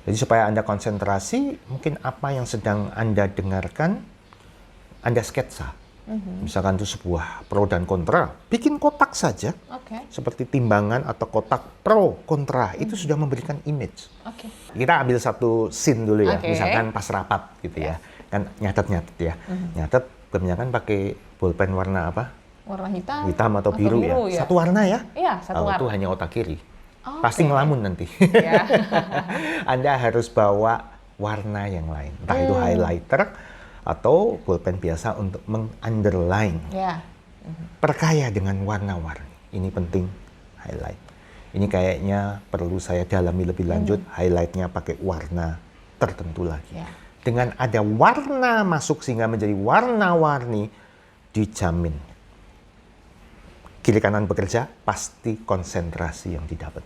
Jadi supaya Anda konsentrasi, mungkin apa yang sedang Anda dengarkan, Anda sketsa. Misalkan itu sebuah pro dan kontra, bikin kotak saja. Seperti timbangan atau kotak pro, kontra, itu sudah memberikan image. Kita ambil satu scene dulu ya, misalkan pas rapat gitu ya. Kan nyatet-nyatet ya. Nyatet, kebanyakan pakai bolpen warna apa? Warna hitam. Hitam atau biru ya. Satu warna ya? Iya, satu warna. Itu hanya otak kiri. Pasti ngelamun nanti. Anda harus bawa warna yang lain. Entah itu highlighter atau pulpen biasa untuk meng-underline. Perkaya dengan warna-warni. Ini penting, highlight. Ini kayaknya perlu saya dalami lebih lanjut, highlightnya pakai warna tertentu lagi. Dengan ada warna masuk sehingga menjadi warna-warni, dijamin. Kiri kanan bekerja, pasti konsentrasi yang didapat.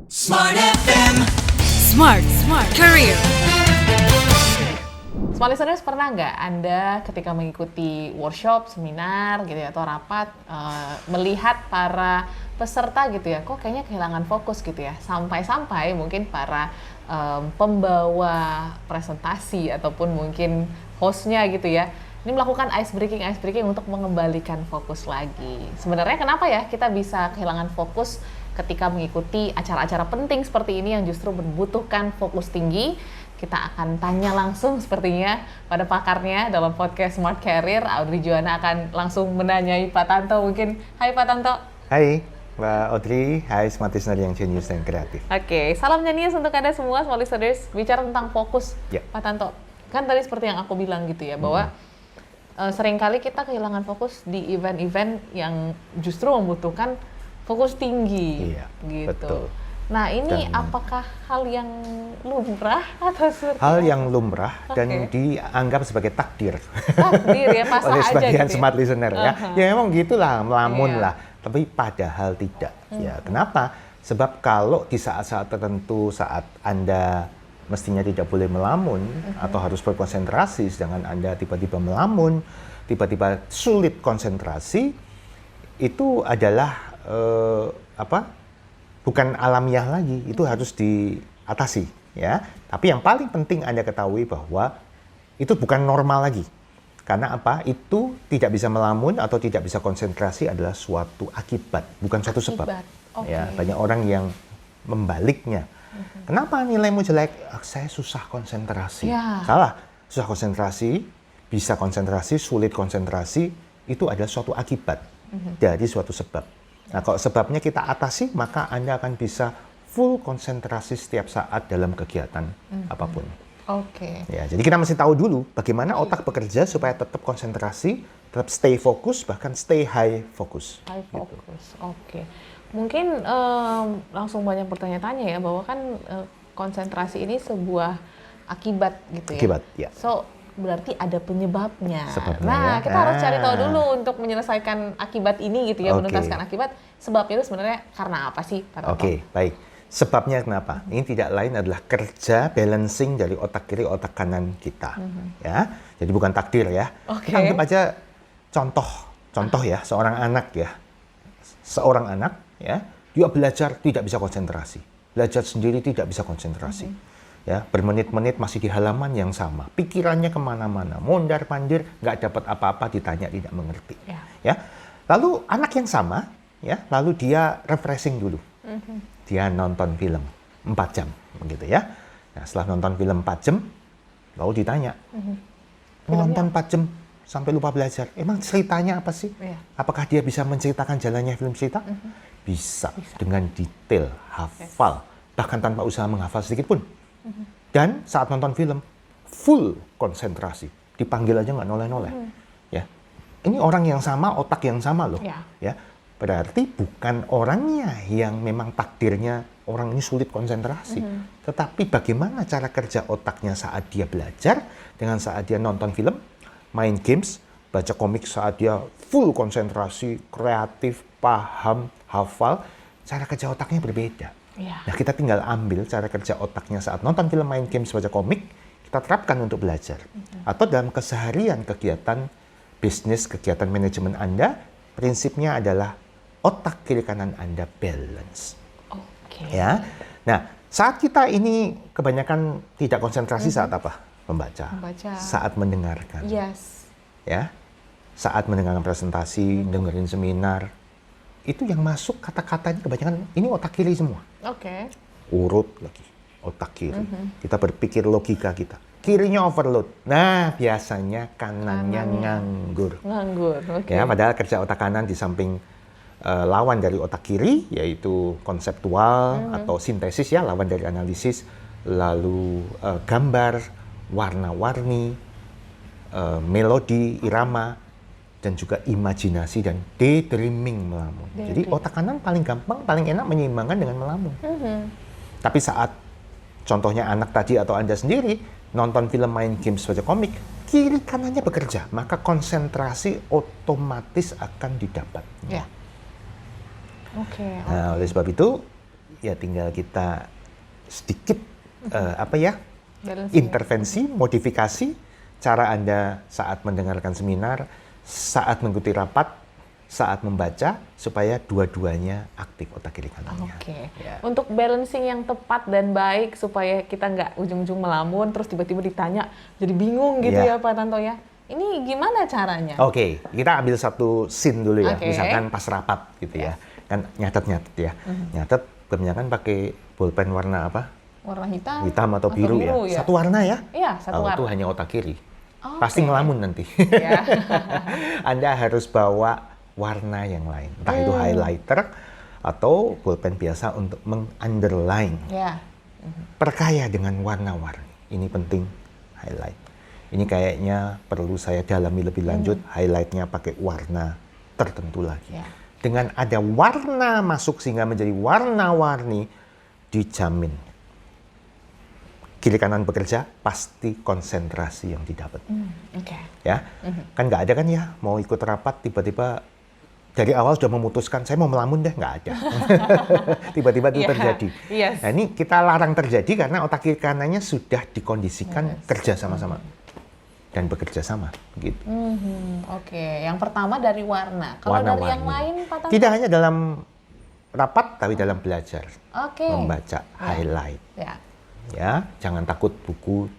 Smart FM. Smart Career. Smart listeners, pernah nggak Anda ketika mengikuti workshop, seminar gitu ya, atau rapat, melihat para peserta gitu ya, kok kayaknya kehilangan fokus gitu ya, sampai-sampai mungkin para pembawa presentasi ataupun mungkin hostnya gitu ya, ini melakukan ice breaking untuk mengembalikan fokus lagi. Sebenarnya kenapa ya kita bisa kehilangan fokus ketika mengikuti acara-acara penting seperti ini yang justru membutuhkan fokus tinggi? Kita akan tanya langsung sepertinya pada pakarnya dalam podcast Smart Career. Audrey Joanna akan langsung menanyai Pak Tanto mungkin. Hai Pak Tanto. Hai Mbak Audrey, hai Smart Listener yang jenius dan kreatif. Salam jenius untuk Anda semua Smart Listeners. Bicara tentang fokus, Pak Tanto. Kan tadi seperti yang aku bilang gitu ya, bahwa seringkali kita kehilangan fokus di event-event yang justru membutuhkan fokus tinggi. Gitu. Betul. Nah ini apakah hal yang lumrah atau hal yang lumrah dan dianggap sebagai takdir. Takdir ya, pasrah oleh aja sebagian gitu smart listener ya. Ya memang gitulah, melamun lah. Tapi padahal tidak. Ya, kenapa? Sebab kalau di saat-saat tertentu, saat Anda mestinya tidak boleh melamun atau harus berkonsentrasi, sedangkan Anda tiba-tiba melamun, tiba-tiba sulit konsentrasi, itu adalah bukan alamiah lagi, itu harus diatasi, ya. Tapi yang paling penting Anda ketahui bahwa itu bukan normal lagi. Karena apa? Itu tidak bisa melamun atau tidak bisa konsentrasi adalah suatu akibat, bukan suatu sebab. Ya, banyak orang yang membaliknya. Kenapa nilaimu jelek? Saya susah konsentrasi. Salah. Susah konsentrasi, bisa konsentrasi, sulit konsentrasi, itu adalah suatu akibat dari suatu sebab. Nah, kalau sebabnya kita atasi, maka Anda akan bisa full konsentrasi setiap saat dalam kegiatan apapun. Ya, jadi kita mesti tahu dulu bagaimana otak bekerja supaya tetap konsentrasi, tetap stay fokus, bahkan stay high focus. High focus, Mungkin langsung banyak bertanya-tanya ya, bahwa kan konsentrasi ini sebuah akibat gitu ya. Akibat, ya. So, berarti ada penyebabnya. Sebabnya, kita harus cari tahu dulu untuk menyelesaikan akibat ini gitu ya, menuntaskan akibat. Sebabnya itu sebenarnya karena apa sih? Baik. Sebabnya kenapa? Ini tidak lain adalah kerja balancing dari otak kiri, otak kanan kita. Ya, jadi bukan takdir ya. Anggap aja contoh ya, seorang anak ya, dia belajar tidak bisa konsentrasi, belajar sendiri tidak bisa konsentrasi. Ya, bermenit-menit masih di halaman yang sama, pikirannya kemana-mana, mondar-mandir, nggak dapat apa-apa, ditanya tidak mengerti. Ya, lalu anak yang sama, ya, lalu dia refreshing dulu, dia nonton film 4 jam, begitu ya. Nah, setelah nonton film 4 jam, lalu ditanya, nonton 4 jam sampai lupa belajar, emang ceritanya apa sih? Apakah dia bisa menceritakan jalannya film cerita? Bisa, dengan detail, hafal, bahkan tanpa usaha menghafal sedikit pun. Dan saat nonton film full konsentrasi, dipanggil aja nggak noleh-noleh. Ya, ini orang yang sama, otak yang sama loh. Ya, berarti bukan orangnya yang memang takdirnya orang ini sulit konsentrasi, tetapi bagaimana cara kerja otaknya saat dia belajar dengan saat dia nonton film, main games, baca komik saat dia full konsentrasi, kreatif, paham, hafal, cara kerja otaknya berbeda. Nah, kita tinggal ambil cara kerja otaknya saat nonton film, main games, baca komik, kita terapkan untuk belajar. Atau dalam keseharian kegiatan bisnis, kegiatan manajemen Anda, prinsipnya adalah otak kiri kanan Anda balance. Ya. Nah, Saat kita ini kebanyakan tidak konsentrasi saat apa? Membaca. Membaca. Saat mendengarkan. Yes. Ya. Saat mendengarkan presentasi, dengerin seminar, itu yang masuk kata-katanya kebanyakan ini otak kiri semua. Oke. Urut lagi, otak kiri. Kita berpikir logika kita. Kirinya overload. Nah, biasanya kanannya nganggur. Nganggur. Oke. Ya, padahal kerja otak kanan di samping lawan dari otak kiri, yaitu konseptual atau sintesis ya, lawan dari analisis, lalu gambar, warna-warni, melodi, irama, dan juga imajinasi dan daydreaming, melamun. Jadi otak kanan paling gampang, paling enak menyeimbangkan dengan melamun. Tapi saat contohnya anak tadi atau Anda sendiri nonton film, main games, baca komik, kiri kanannya bekerja, maka konsentrasi otomatis akan didapat. Ya. Oke. Nah, oleh sebab itu ya tinggal kita sedikit Balance, intervensi, modifikasi cara Anda saat mendengarkan seminar, saat mengikuti rapat, saat membaca, supaya dua-duanya aktif otak kiri kanannya. Oke. Ya. Untuk balancing yang tepat dan baik supaya kita nggak ujung-ujung melamun terus tiba-tiba ditanya jadi bingung gitu Ya. ya Pak Tanto ya. Ini gimana caranya? Oke, kita ambil satu scene dulu ya, Oke. misalkan pas rapat gitu ya, kan nyatet ya, nyatet kebanyakan pakai bolpen warna apa? Warna hitam? Hitam atau biru ya? Satu warna ya? Iya, satu warna. Itu hanya otak kiri. Oke. Pasti ngelamun nanti. Ya. Anda harus bawa warna yang lain, entah itu highlighter atau bolpen biasa untuk meng-underline. Ya. Perkaya dengan warna-warni. Ini penting, highlight. Ini kayaknya perlu saya dalami lebih lanjut, highlightnya pakai warna tertentu lagi. Ya. Dengan ada warna masuk sehingga menjadi warna-warni, dijamin. Kiri kanan bekerja, pasti konsentrasi yang didapat. Oke. Ya, kan nggak ada kan ya, mau ikut rapat tiba-tiba dari awal sudah memutuskan saya mau melamun deh, nggak ada. Tiba-tiba itu Iya, terjadi. yes. Nah, ini kita larang terjadi karena otak kiri kanannya sudah dikondisikan kerja sama-sama dan bekerja sama, gitu. Oke. Yang pertama dari warna. Kalau dari yang lain Pak Tanto? Tidak hanya dalam rapat, tapi dalam belajar, Oke. membaca, highlight. Ya. Ya, jangan takut buku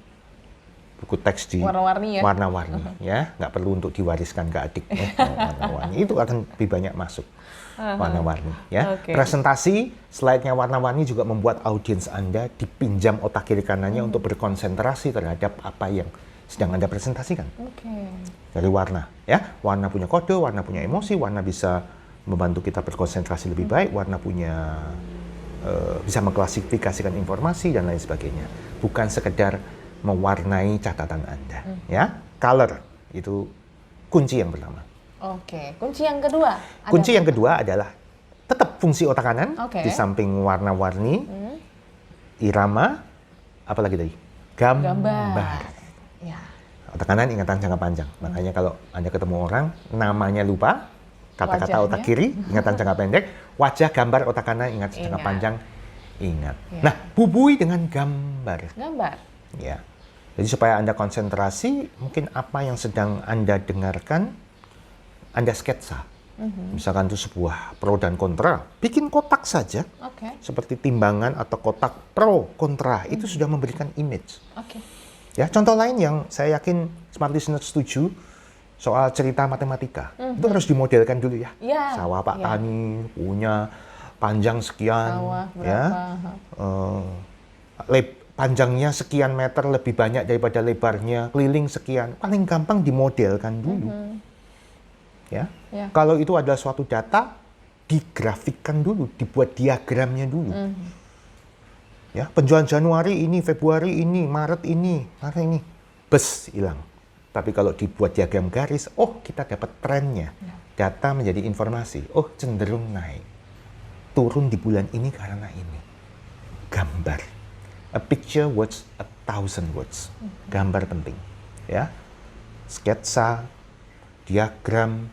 teks di Warna-warni ya? warna-warni, ya, nggak perlu untuk diwariskan ke adik. Warna-warni itu akan lebih banyak masuk warna-warni. Ya, Oke. presentasi slide-nya warna-warni juga membuat audiens Anda dipinjam otak kiri kanannya untuk berkonsentrasi terhadap apa yang sedang Anda presentasikan. Oke. Dari warna, ya, warna punya kode, warna punya emosi, warna bisa membantu kita berkonsentrasi lebih baik, warna punya bisa mengklasifikasikan informasi dan lain sebagainya. Bukan sekedar mewarnai catatan Anda, ya. Color itu kunci yang pertama. Oke. Kunci yang kedua? Kunci yang kedua adalah tetap fungsi otak kanan Oke. di samping warna-warni, irama, apalagi tadi? Gambar. Ya. Otak kanan ingatan jangka panjang. Makanya kalau Anda ketemu orang, namanya lupa, kata-kata Wajahnya. otak kiri, ingatan jangka pendek, wajah gambar otak kanan, ingat jangka Ingat. panjang, ingat. Ya. Nah, bubui dengan gambar. Gambar. Ya. Jadi supaya Anda konsentrasi, mungkin apa yang sedang Anda dengarkan, Anda sketsa. Misalkan itu sebuah pro dan kontra, bikin kotak saja, Oke. seperti timbangan atau kotak pro, kontra, itu sudah memberikan image. Oke. Ya, contoh lain yang saya yakin Smart Listener setuju, soal cerita matematika. Itu harus dimodelkan dulu ya. Ya, Sawah Pak ya. Tani punya panjang sekian, Sawah ya. Panjangnya sekian meter lebih banyak daripada lebarnya, keliling sekian. Paling gampang dimodelkan dulu. Ya. Ya. Kalau itu adalah suatu data, digrafikkan dulu, dibuat diagramnya dulu. Ya, penjualan Januari ini, Februari ini, Maret ini, bes hilang. Tapi kalau dibuat diagram garis, oh kita dapat trennya. Data menjadi informasi, oh cenderung naik. Turun di bulan ini karena ini. Gambar. A picture worth 1,000 words. Gambar penting. Ya. Sketsa, diagram,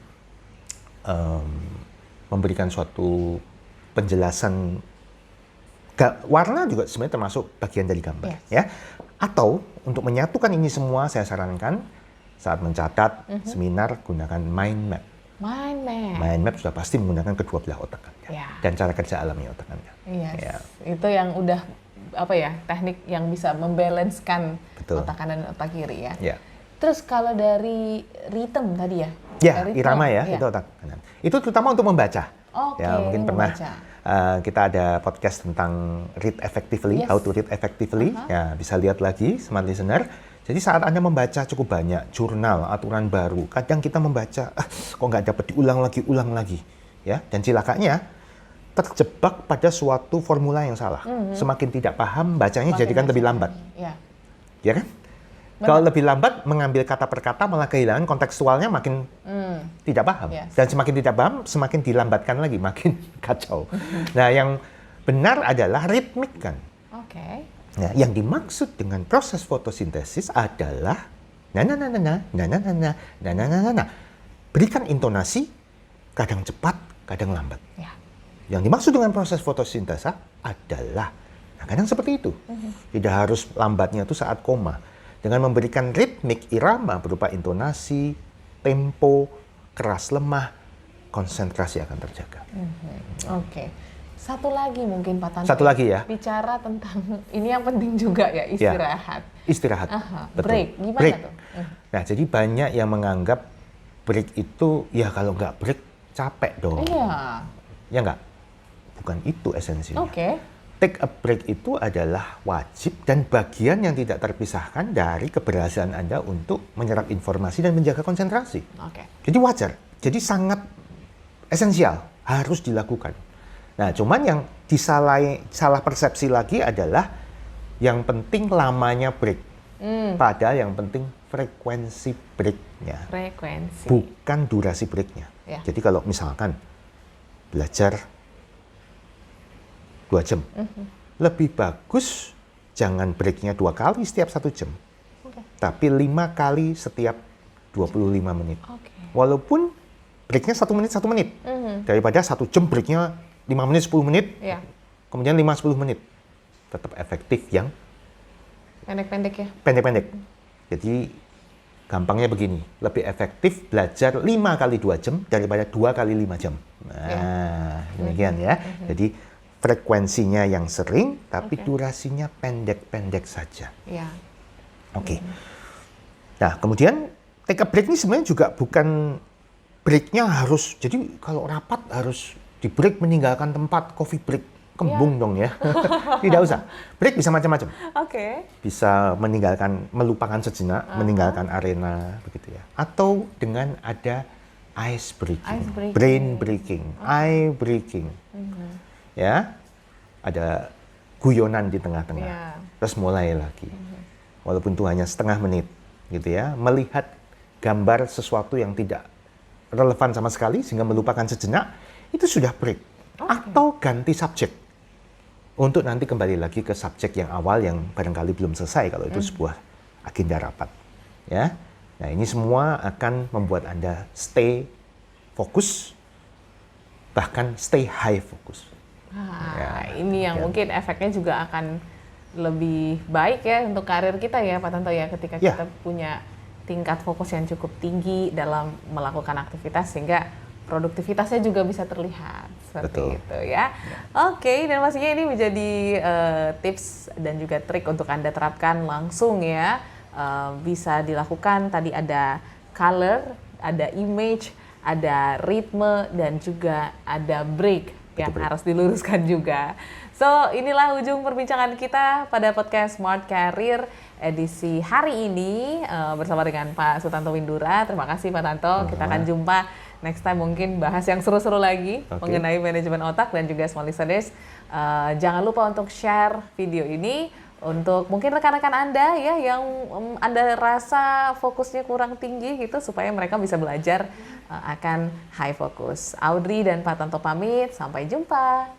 memberikan suatu penjelasan. Warna juga sebenarnya termasuk bagian dari gambar. Yes. Ya. Atau untuk menyatukan ini semua, saya sarankan saat mencatat seminar, gunakan mind map. Mind map. Mind map sudah pasti menggunakan kedua belah otak Anda. Ya. Dan cara kerja alami otak Anda. Yes. Ya. Itu yang udah teknik yang bisa membalancekan Betul. otak kanan dan otak kiri ya. Ya. Terus kalau dari rhythm tadi ya? Ya, Rhythm, irama ya, iya. itu otak kanan. Itu terutama untuk membaca. Oke, Ya, mungkin pernah membaca. kita ada podcast tentang read effectively, Yes. how to read effectively. Ya, bisa lihat lagi, smart listener. Jadi saat Anda membaca cukup banyak jurnal, aturan baru, kadang kita membaca, kok nggak dapat ulang lagi, ya. Dan cilakanya terjebak pada suatu formula yang salah. Semakin tidak paham, bacanya Makin jadikan lebih baca. lambat, Ya. ya kan? Kalau lebih lambat, mengambil kata per kata malah kehilangan kontekstualnya, makin tidak paham. Yes. Dan semakin tidak paham, semakin dilambatkan lagi, makin kacau. Nah, yang benar adalah ritmik kan. Oke. Nah, yang dimaksud dengan proses fotosintesis adalah berikan intonasi, kadang cepat, kadang lambat. Ya. Yang dimaksud dengan proses fotosintesa adalah, kadang seperti itu. Tidak harus lambatnya itu saat koma. Dengan memberikan ritmik irama berupa intonasi, tempo, keras lemah, konsentrasi akan terjaga. Oke. Satu lagi mungkin Pak Tanto. Satu lagi ya. Bicara tentang, ini yang penting juga ya, istirahat. Istirahat. Aha, Betul. break. Gimana Break. tuh? Nah, jadi banyak yang menganggap break itu, ya kalau nggak break, capek dong. Iya. Ya nggak? Bukan itu esensinya. Oke. Take a break itu adalah wajib dan bagian yang tidak terpisahkan dari keberhasilan Anda untuk menyerap informasi dan menjaga konsentrasi. Oke. Jadi wajar, jadi sangat esensial, harus dilakukan. Nah, cuman yang salah persepsi lagi adalah yang penting lamanya break. Padahal yang penting frekuensi breaknya, Frekuensi. bukan durasi breaknya. Ya. Jadi kalau misalkan belajar 2 jam. Lebih bagus jangan breaknya 2 kali setiap 1 jam. Oke. Tapi 5 kali setiap 25 menit. Oke. Walaupun breaknya 1 menit, 1 menit. Daripada 1 jam breaknya 5 menit, 10 menit. Ya. Kemudian 5-10 menit. Tetap efektif yang Pendek-pendek ya. pendek-pendek. Jadi gampangnya begini. Lebih efektif belajar 5 kali 2 jam daripada 2 kali 5 jam. Nah, demikian ya. Jadi frekuensinya yang sering, tapi Oke. durasinya pendek-pendek saja. Ya. Oke. Nah, kemudian take a break ini sebenarnya juga bukan breaknya harus, jadi kalau rapat harus di break meninggalkan tempat, coffee break, kembung dong ya. Tidak usah. Break bisa macam-macam. Oke. Bisa melupakan sejenak, meninggalkan arena, begitu ya. Atau dengan ada ice breaking, Ice breaking. brain breaking, eye breaking. Ya, ada guyonan di tengah-tengah, Ya. terus mulai lagi, walaupun itu hanya setengah menit, gitu ya, melihat gambar sesuatu yang tidak relevan sama sekali sehingga melupakan sejenak, itu sudah break. Atau ganti subjek untuk nanti kembali lagi ke subjek yang awal yang barangkali belum selesai kalau itu sebuah agenda rapat, ya. Nah, ini semua akan membuat Anda stay fokus, bahkan stay high fokus. Ini yang ya. mungkin efeknya juga akan lebih baik ya untuk karir kita ya Pak Tanto ya, ketika Ya. kita punya tingkat fokus yang cukup tinggi dalam melakukan aktivitas sehingga produktivitasnya juga bisa terlihat seperti Betul. itu ya. Oke, dan pastinya ini menjadi tips dan juga trik untuk Anda terapkan langsung ya. Bisa dilakukan, tadi ada color, ada image, ada ritme, dan juga ada break yang harus diluruskan juga. So, inilah ujung perbincangan kita pada podcast Smart Career edisi hari ini bersama dengan Pak Sutanto Windura. Terima kasih Pak Tanto. Kita akan jumpa next time, mungkin bahas yang seru-seru lagi mengenai manajemen otak dan juga small listeners. Jangan lupa untuk share video ini untuk mungkin rekan-rekan Anda ya yang Anda rasa fokusnya kurang tinggi gitu, supaya mereka bisa belajar akan high focus. Audrey dan Pak Tanto pamit, sampai jumpa.